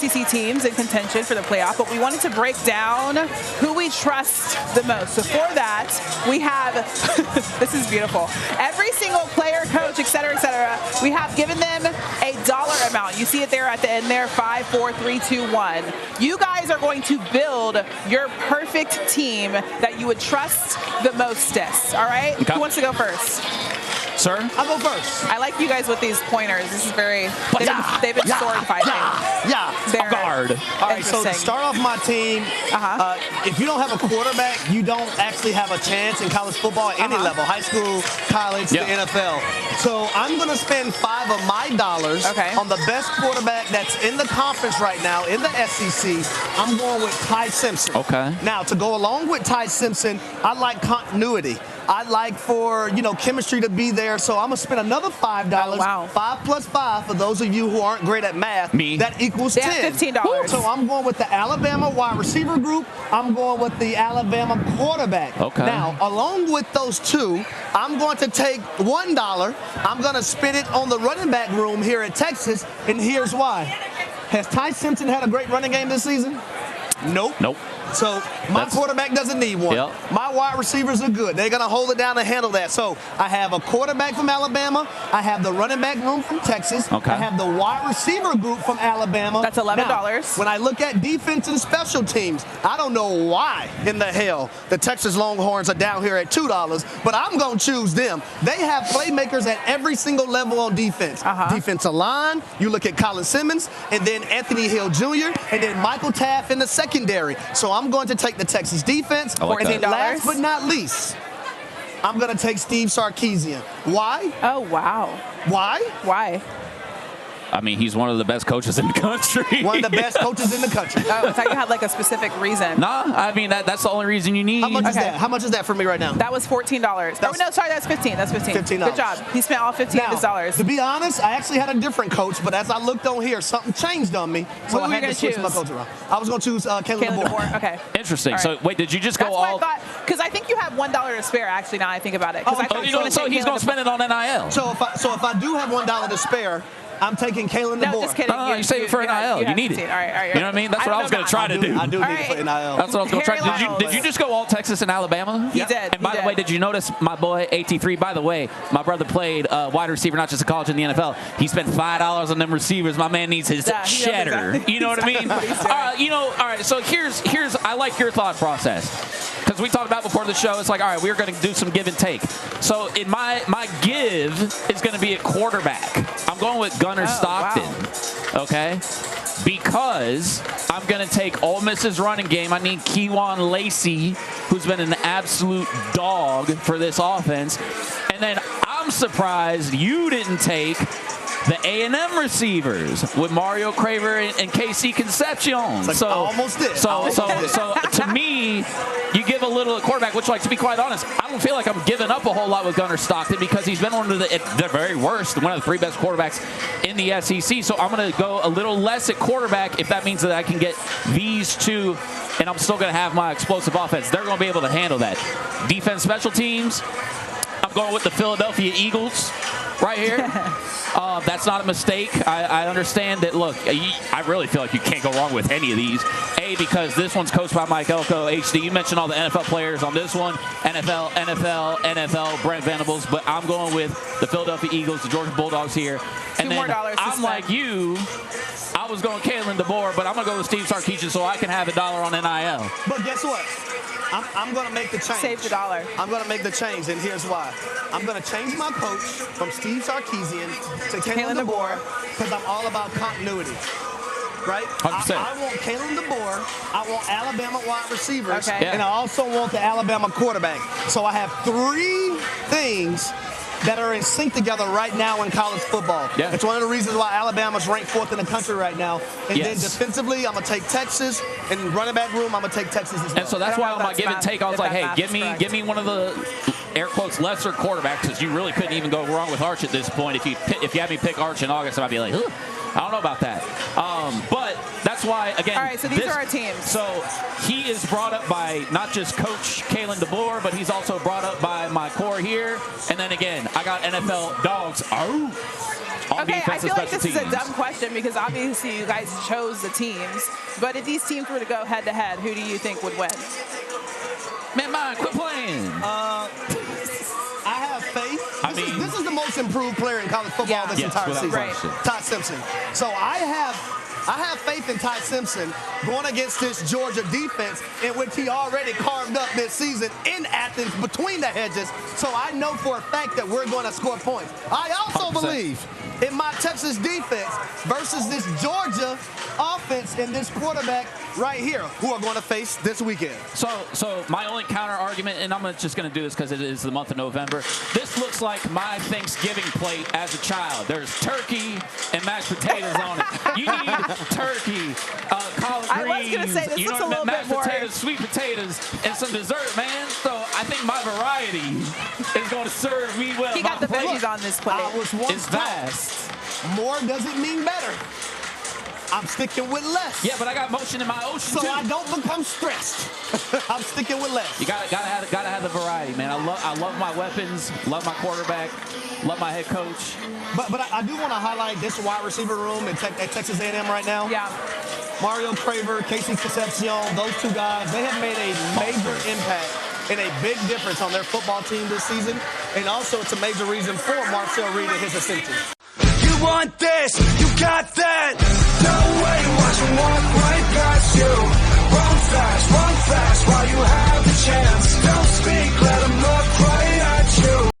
SEC teams in contention for the playoff, but we wanted to break down who we trust the most. So for that, we have, this is beautiful, every single player, coach, et cetera, we have given them a dollar amount. You see it there at the end there, 5, 4, 3, 2, 1. You guys are going to build your perfect team that you would trust the mostest, all right? Okay. Who wants to go first? Sir? I'll go first. I like you guys with these pointers. This is very, they've been sword fighting. Yeah. Guard. All right, so to start off my team, if you don't have a quarterback, you don't actually have a chance in college football at any level, high school, college, the NFL. So I'm going to spend 5 of my dollars on the best quarterback that's in the conference right now, in the SEC. I'm going with Ty Simpson. Okay. Now, to go along with Ty Simpson, I like continuity. I like for, chemistry to be there. So I'm going to spend another $5. Oh, wow. 5 plus 5, for those of you who aren't great at math, that equals 10. $15. So I'm going with the Alabama wide receiver group. I'm going with the Alabama quarterback. Okay. Now, along with those two, I'm going to take $1. I'm going to spend it on the running back room here at Texas, and here's why. Has Ty Simpson had a great running game this season? Nope. So my quarterback doesn't need one. My wide receivers are good. They're going to hold it down and handle that. So I have a quarterback from Alabama. I have the running back room from Texas. I have the wide receiver group from Alabama. That's $11. Now, when I look at defense and special teams, I don't know why in the hell the Texas Longhorns are down here at $2, but I'm going to choose them. They have playmakers at every single level on defense. Defensive line, you look at Colin Simmons, and then Anthony Hill Jr., and then Michael Taft in the secondary. So I'm going to take the Texas defense. And then last but not least, I'm going to take Steve Sarkisian. Why? Oh, wow. Why? I mean, he's one of the best coaches in the country. One of the best coaches in the country. Oh, I thought you had like a specific reason. Nah, I mean, that's the only reason you need. How much is that? How much is that for me right now? That was $14. No, sorry, that's 15. That's 15. $15. Good job. He spent all 15 of his dollars. To be honest, I actually had a different coach, but as I looked on here, something changed on me. So What were I you had gonna to switch choose? my coach around. I was going to choose Caleb DeBoer. Okay. Interesting. All right. So, wait, did you just go That's all? what I thought, because I think you have $1 to spare, actually, now I think about it. So he's going to spend it on NIL. So if I do have $1 to spare, I'm taking Kalen DeBoer. No, just kidding. No, you save it for NIL. You need it. All right. You know what I mean? That's what I was going to try to do. I do need it for NIL. That's what I was going to try to do. Did you just go all Texas and Alabama? He did. And by the way, did you notice my boy AT3? By the way, my brother played wide receiver, not just in college, in the NFL. He spent $5 on them receivers. My man needs his cheddar. You know what I mean? All right. So here's I like your thought process. Because we talked about before the show, it's like, all right, we're going to do some give and take. So in my give is going to be a quarterback. I'm going with Gunnar Stockton. Wow. Okay? Because I'm going to take Ole Miss's running game. I need Kejuan Lacey, who's been an absolute dog for this offense. And then I'm surprised you didn't take the A&M receivers with Mario Craver and KC Concepcion. Like, so almost did. So to me, you give a little quarterback, which, like, to be quite honest, I don't feel like I'm giving up a whole lot with Gunnar Stockton because he's been one of the very worst, one of the 3 best quarterbacks in the SEC. So I'm going to go a little less at quarterback if that means that I can get these two, and I'm still going to have my explosive offense. They're going to be able to handle that. Defense, special teams, I'm going with the Philadelphia Eagles right here. That's not a mistake. I understand that. Look, I really feel like you can't go wrong with any of these. A, because this one's coached by Mike Elko, HD. You mentioned all the NFL players on this one. NFL, Brent Venables. But I'm going with the Philadelphia Eagles, the Georgia Bulldogs here. And $2 more I'm like you. I was going Kalen DeBoer, but I'm going to go with Steve Sarkisian so I can have $1 on NIL. But guess what? I'm going to make the change. Save the $1. I'm going to make the change, and here's why. I'm going to change my coach from Steve Sarkisian to Kalen DeBoer because I'm all about continuity. Right? 100%. I want Kalen DeBoer. I want Alabama wide receivers. Okay. And I also want the Alabama quarterback. So I have 3 things that are in sync together right now in college football. Yeah. It's one of the reasons why Alabama's ranked 4th in the country right now. And then defensively, I'm going to take Texas. And in running back room, I'm going to take Texas as well. And so that's why on my give and take, I was like, hey, give me one of the air quotes lesser quarterbacks, because you really couldn't even go wrong with Arch at this point. If you had me pick Arch in August, I'd be like, ugh. I don't know about that. But that's why, again. All right, so these are our teams. So he is brought up by not just Coach Kalen DeBoer, but he's also brought up by my core here. And then again, I got NFL dogs. Oh. on Okay, defense I and feel like special this is a teams. dumb question because obviously you guys chose the teams. But if these teams were to go head-to-head, who do you think would win? Man, mine, quit playing. I have faith. This is the most improved player in college football this entire season. Right. Ty Simpson. So I have faith in Ty Simpson going against this Georgia defense in which he already carved up this season in Athens between the hedges. So I know for a fact that we're going to score points. I also 100%. believe in my Texas defense versus this Georgia offense and this quarterback right here who are going to face this weekend. So my only counter argument, and I'm just going to do this because it is the month of November. This looks like my Thanksgiving plate as a child. There's turkey and mashed potatoes on it. You need turkey, collard greens. I was going to say, this looks a little mashed bit more. potatoes, sweet potatoes, and some dessert, man. So I think my variety is going to serve me well. He got the plate veggies on this plate. I was once is vast. More doesn't mean better. I'm sticking with less. Yeah, but I got motion in my ocean so too. I don't become stressed. I'm sticking with less. You gotta have the variety, man. I love my weapons, love my quarterback, love my head coach. But I do want to highlight this wide receiver room at Texas A&M right now. Yeah. Mario Craver, Casey Concepcion, those two guys, they have made a major impact and a big difference on their football team this season. And also it's a major reason for Marcel Reed and his ascension. You want this, you got that. No way, watch them walk right past you. Run fast while you have the chance. Don't speak, let